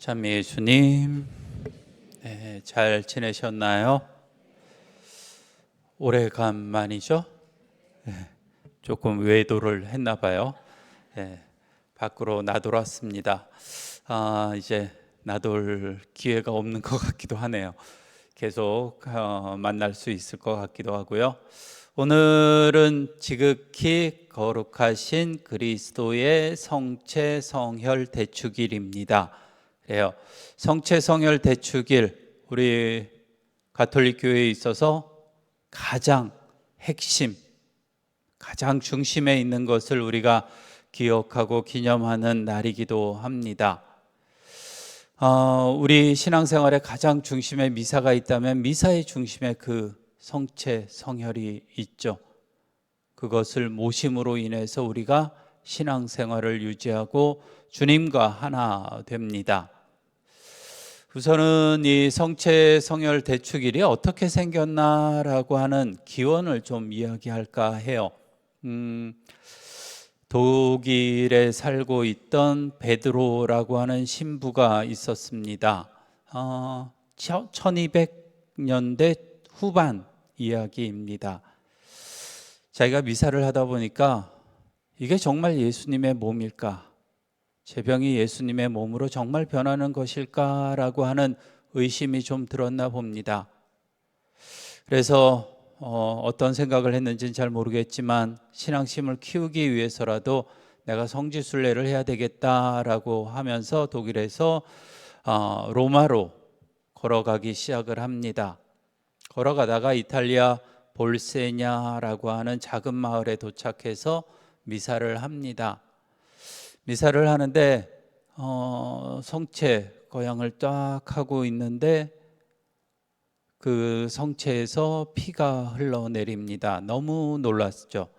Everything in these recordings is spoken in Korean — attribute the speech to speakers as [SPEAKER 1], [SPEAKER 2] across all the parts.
[SPEAKER 1] 참 예수님, 잘 지내셨나요? 오래간만이죠? 조금 외도를 했나 봐요. 밖으로 나돌았습니다. 이제 나돌 기회가 없는 것 같기도 하네요. 계속 만날 수 있을 것 같기도 하고요. 오늘은 지극히 거룩하신 그리스도의 성체 성혈 대축일입니다. 그래요. 성체 성혈 대축일, 우리 가톨릭 교회에 있어서 가장 핵심, 가장 중심에 있는 것을 우리가 기억하고 기념하는 날이기도 합니다. 우리 신앙생활의 가장 중심에 미사가 있다면 미사의 중심에 그 성체 성혈이 있죠. 그것을 모심으로 인해서 우리가 신앙생활을 유지하고 주님과 하나 됩니다. 우선은 이 성체 성혈 대축일이 어떻게 생겼나라고 하는 기원을 좀 이야기할까 해요. 독일에 살고 있던 베드로라고 하는 신부가 있었습니다. 1200년대 후반 이야기입니다. 자기가 미사를 하다 보니까 이게 정말 예수님의 몸일까? 제 병이 예수님의 몸으로 정말 변하는 것일까라고 하는 의심이 좀 들었나 봅니다. 그래서 어떤 생각을 했는지는 잘 모르겠지만 신앙심을 키우기 위해서라도 내가 성지순례를 해야 되겠다라고 하면서 독일에서 로마로 걸어가기 시작을 합니다. 걸어가다가 이탈리아 볼세냐라고 하는 작은 마을에 도착해서 미사를 합니다. 미사를 하는데 성체 거양을 딱 하고 있는데 그 성체에서 피가 흘러내립니다. 너무 놀랐죠.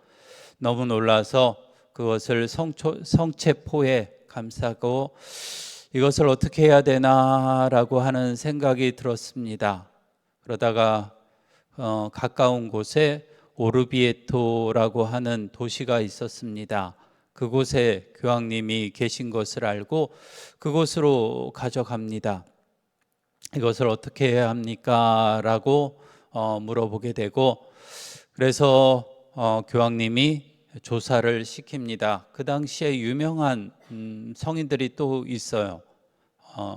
[SPEAKER 1] 너무 놀라서 그것을 성체포에 감싸고 이것을 어떻게 해야 되나라고 하는 생각이 들었습니다. 그러다가 가까운 곳에 오르비에토라고 하는 도시가 있었습니다. 그곳에 교황님이 계신 것을 알고 그곳으로 가져갑니다. 이것을 어떻게 해야 합니까? 라고 물어보게 되고 그래서 교황님이 조사를 시킵니다. 그 당시에 유명한 성인들이 또 있어요.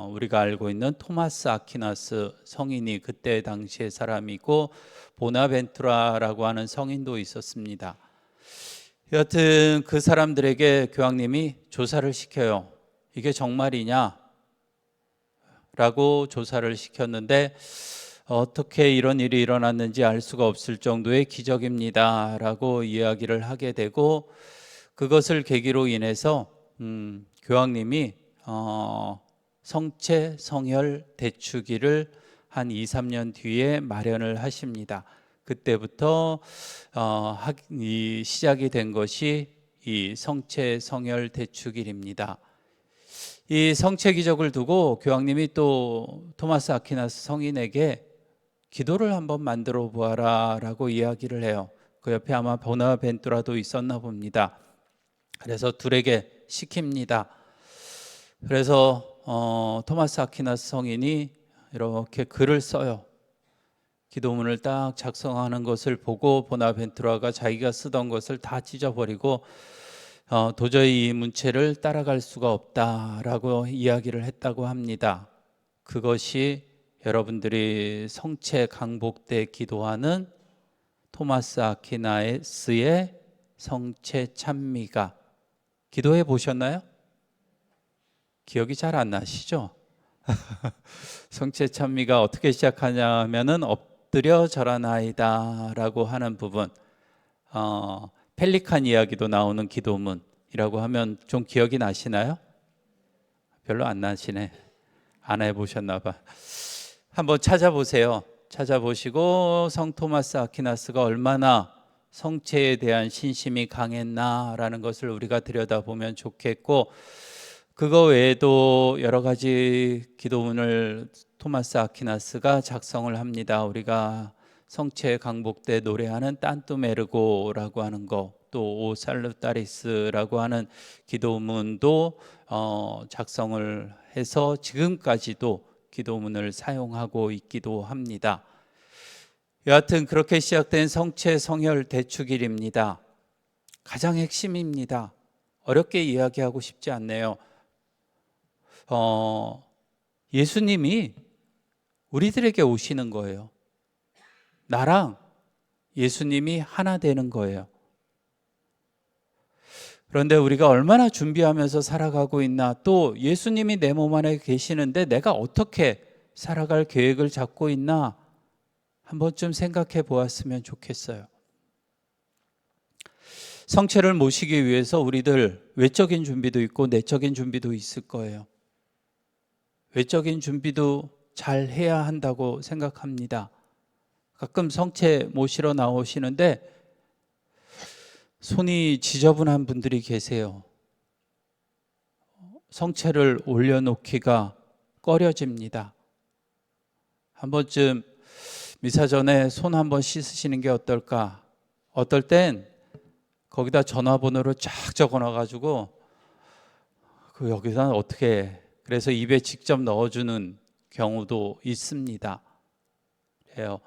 [SPEAKER 1] 우리가 알고 있는 토마스 아퀴나스 성인이 그때 당시의 사람이고 보나벤투라라고 하는 성인도 있었습니다. 여하튼 그 사람들에게 교황님이 조사를 시켜요. 이게 정말이냐? 라고 조사를 시켰는데 어떻게 이런 일이 일어났는지 알 수가 없을 정도의 기적입니다 라고 이야기를 하게 되고 그것을 계기로 인해서 교황님이 성체 성혈 대축일을 한 2, 3년 뒤에 마련을 하십니다. 그때부터 시작이 된 것이 이 성체 성혈 대축일입니다. 이 성체 기적을 두고 교황님이 또 토마스 아퀴나스 성인에게 기도를 한번 만들어 보아라 라고 이야기를 해요. 그 옆에 아마 보나벤투라도 있었나 봅니다. 그래서 둘에게 시킵니다. 그래서 토마스 아퀴나스 성인이 이렇게 글을 써요. 기도문을 딱 작성하는 것을 보고 보나벤투라가 자기가 쓰던 것을 다 찢어버리고 도저히 이 문체를 따라갈 수가 없다라고 이야기를 했다고 합니다. 그것이 여러분들이 성체 강복 때 기도하는 토마스 아퀴나스의 성체 찬미가 기도해 보셨나요? 기억이 잘 안 나시죠? 성체 찬미가 어떻게 시작하냐면은 엎드려 절하나이다 라고 하는 부분, 펠리칸 이야기도 나오는 기도문이라고 하면 좀 기억이 나시나요? 별로 안 나시네. 안 해보셨나 봐. 한번 찾아보세요. 찾아보시고 성 토마스 아퀴나스가 얼마나 성체에 대한 신심이 강했나라는 것을 우리가 들여다보면 좋겠고, 그거 외에도 여러 가지 기도문을 토마스 아퀴나스가 작성을 합니다. 우리가 성체 강복 때 노래하는 딴뚜메르고라고 하는 거, 또 오 살루타리스라고 하는 기도문도 작성을 해서 지금까지도 기도문을 사용하고 있기도 합니다. 여하튼 그렇게 시작된 성체 성혈 대축일입니다. 가장 핵심입니다. 어렵게 이야기하고 싶지 않네요. 예수님이 우리들에게 오시는 거예요. 나랑 예수님이 하나 되는 거예요. 그런데 우리가 얼마나 준비하면서 살아가고 있나, 또 예수님이 내 몸 안에 계시는데 내가 어떻게 살아갈 계획을 잡고 있나 한 번쯤 생각해 보았으면 좋겠어요. 성체를 모시기 위해서 우리들 외적인 준비도 있고 내적인 준비도 있을 거예요. 외적인 준비도 잘 해야 한다고 생각합니다. 가끔 성체 모시러 나오시는데 손이 지저분한 분들이 계세요. 성체를 올려놓기가 꺼려집니다. 한 번쯤 미사 전에 손 한번 씻으시는 게 어떨까? 어떨 땐 거기다 전화번호를 쫙 적어놔가지고 여기다 어떻게, 그래서 입에 직접 넣어주는 경우도 있습니다. 그래요.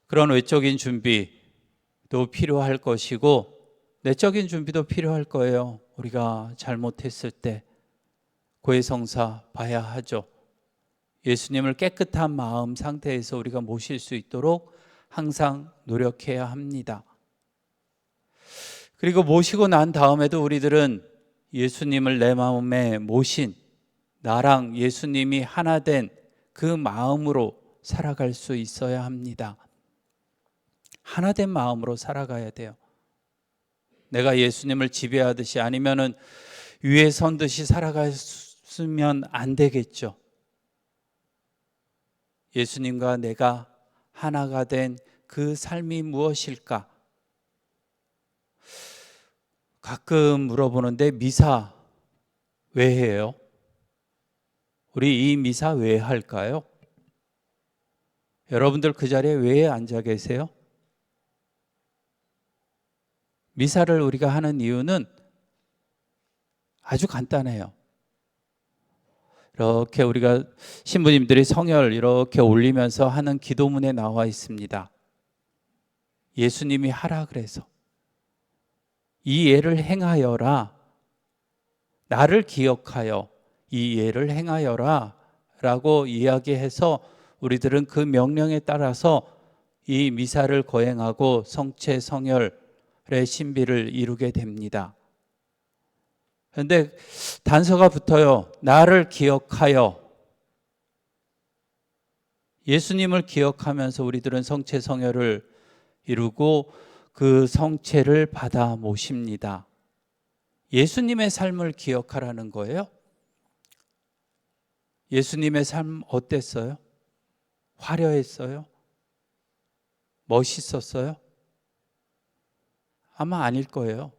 [SPEAKER 1] 그런 외적인 준비도 필요할 것이고 내적인 준비도 필요할 거예요. 우리가 잘못했을 때 고해성사 봐야 하죠. 예수님을 깨끗한 마음 상태에서 우리가 모실 수 있도록 항상 노력해야 합니다. 그리고 모시고 난 다음에도 우리들은 예수님을 내 마음에 모신, 나랑 예수님이 하나 된 그 마음으로 살아갈 수 있어야 합니다. 하나 된 마음으로 살아가야 돼요. 내가 예수님을 지배하듯이 아니면은 위에 선 듯이 살아갔으면 안 되겠죠. 예수님과 내가 하나가 된 그 삶이 무엇일까? 가끔 물어보는데 미사 왜 해요? 우리 이 미사 왜 할까요? 여러분들 그 자리에 왜 앉아 계세요? 미사를 우리가 하는 이유는 아주 간단해요. 이렇게 우리가 신부님들이 성혈 이렇게 올리면서 하는 기도문에 나와 있습니다. 예수님이 하라 그래서 이 예를 행하여라, 나를 기억하여 이 예를 행하여라 라고 이야기해서 우리들은 그 명령에 따라서 이 미사를 거행하고 성체 성혈의 신비를 이루게 됩니다. 그런데 단서가 붙어요. 나를 기억하여. 예수님을 기억하면서 우리들은 성체 성혈을 이루고 그 성체를 받아 모십니다. 예수님의 삶을 기억하라는 거예요. 예수님의 삶 어땠어요? 화려했어요? 멋있었어요? 아마 아닐 거예요.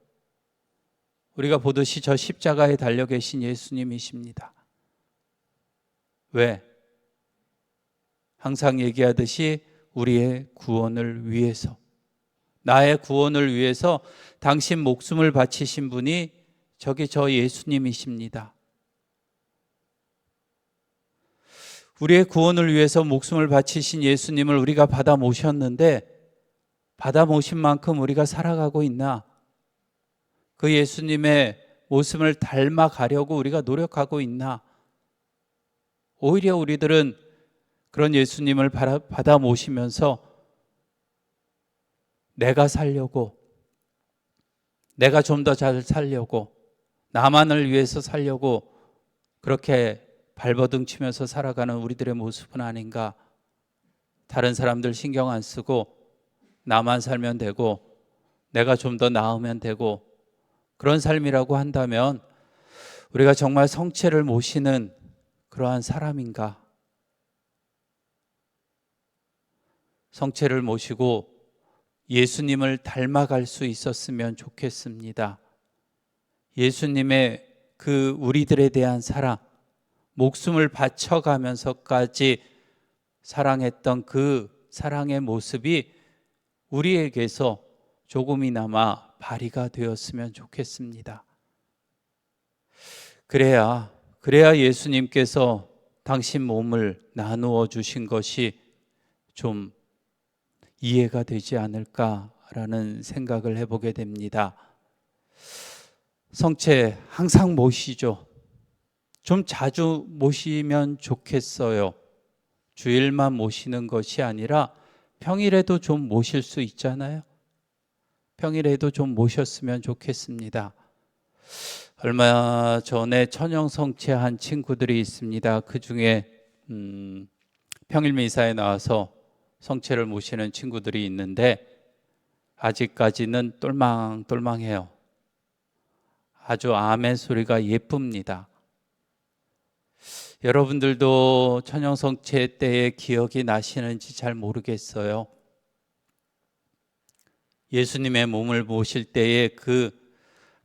[SPEAKER 1] 우리가 보듯이 저 십자가에 달려 계신 예수님이십니다. 왜? 항상 얘기하듯이 우리의 구원을 위해서, 나의 구원을 위해서 당신 목숨을 바치신 분이 저기 저 예수님이십니다. 우리의 구원을 위해서 목숨을 바치신 예수님을 우리가 받아 모셨는데 받아 모신 만큼 우리가 살아가고 있나? 그 예수님의 모습을 닮아가려고 우리가 노력하고 있나? 오히려 우리들은 그런 예수님을 받아 모시면서 내가 살려고, 내가 좀 더 잘 살려고, 나만을 위해서 살려고 그렇게 발버둥 치면서 살아가는 우리들의 모습은 아닌가? 다른 사람들 신경 안 쓰고 나만 살면 되고 내가 좀 더 나으면 되고 그런 삶이라고 한다면 우리가 정말 성체를 모시는 그러한 사람인가? 성체를 모시고 예수님을 닮아갈 수 있었으면 좋겠습니다. 예수님의 그 우리들에 대한 사랑, 목숨을 바쳐가면서까지 사랑했던 그 사랑의 모습이 우리에게서 조금이나마 발휘가 되었으면 좋겠습니다. 그래야 예수님께서 당신 몸을 나누어 주신 것이 좀 이해가 되지 않을까라는 생각을 해보게 됩니다. 성체 항상 모시죠. 좀 자주 모시면 좋겠어요. 주일만 모시는 것이 아니라 평일에도 좀 모실 수 있잖아요. 평일에도 좀 모셨으면 좋겠습니다. 얼마 전에 천영 성체한 친구들이 있습니다. 그 중에 평일 미사에 나와서 성체를 모시는 친구들이 있는데 아직까지는 똘망똘망해요. 아주 아멘 소리가 예쁩니다. 여러분들도 천영 성체 때의 기억이 나시는지 잘 모르겠어요. 예수님의 몸을 모실 때의 그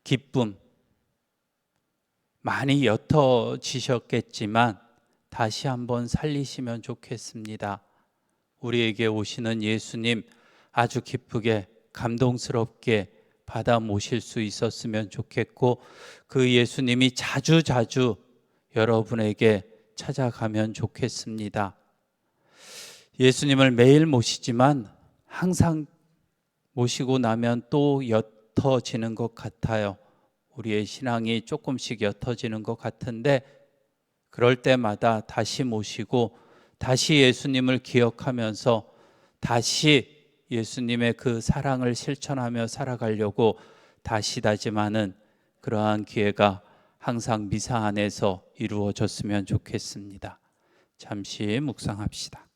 [SPEAKER 1] 기쁨 많이 옅어지셨겠지만 다시 한번 살리시면 좋겠습니다. 우리에게 오시는 예수님 아주 기쁘게 감동스럽게 받아 모실 수 있었으면 좋겠고, 그 예수님이 자주자주 여러분에게 찾아가면 좋겠습니다. 예수님을 매일 모시지만 항상 모시고 나면 또 옅어지는 것 같아요. 우리의 신앙이 조금씩 옅어지는 것 같은데, 그럴 때마다 다시 모시고 다시 예수님을 기억하면서 다시 예수님의 그 사랑을 실천하며 살아가려고 다시 다짐하는 그러한 기회가 항상 미사 안에서 이루어졌으면 좋겠습니다. 잠시 묵상합시다.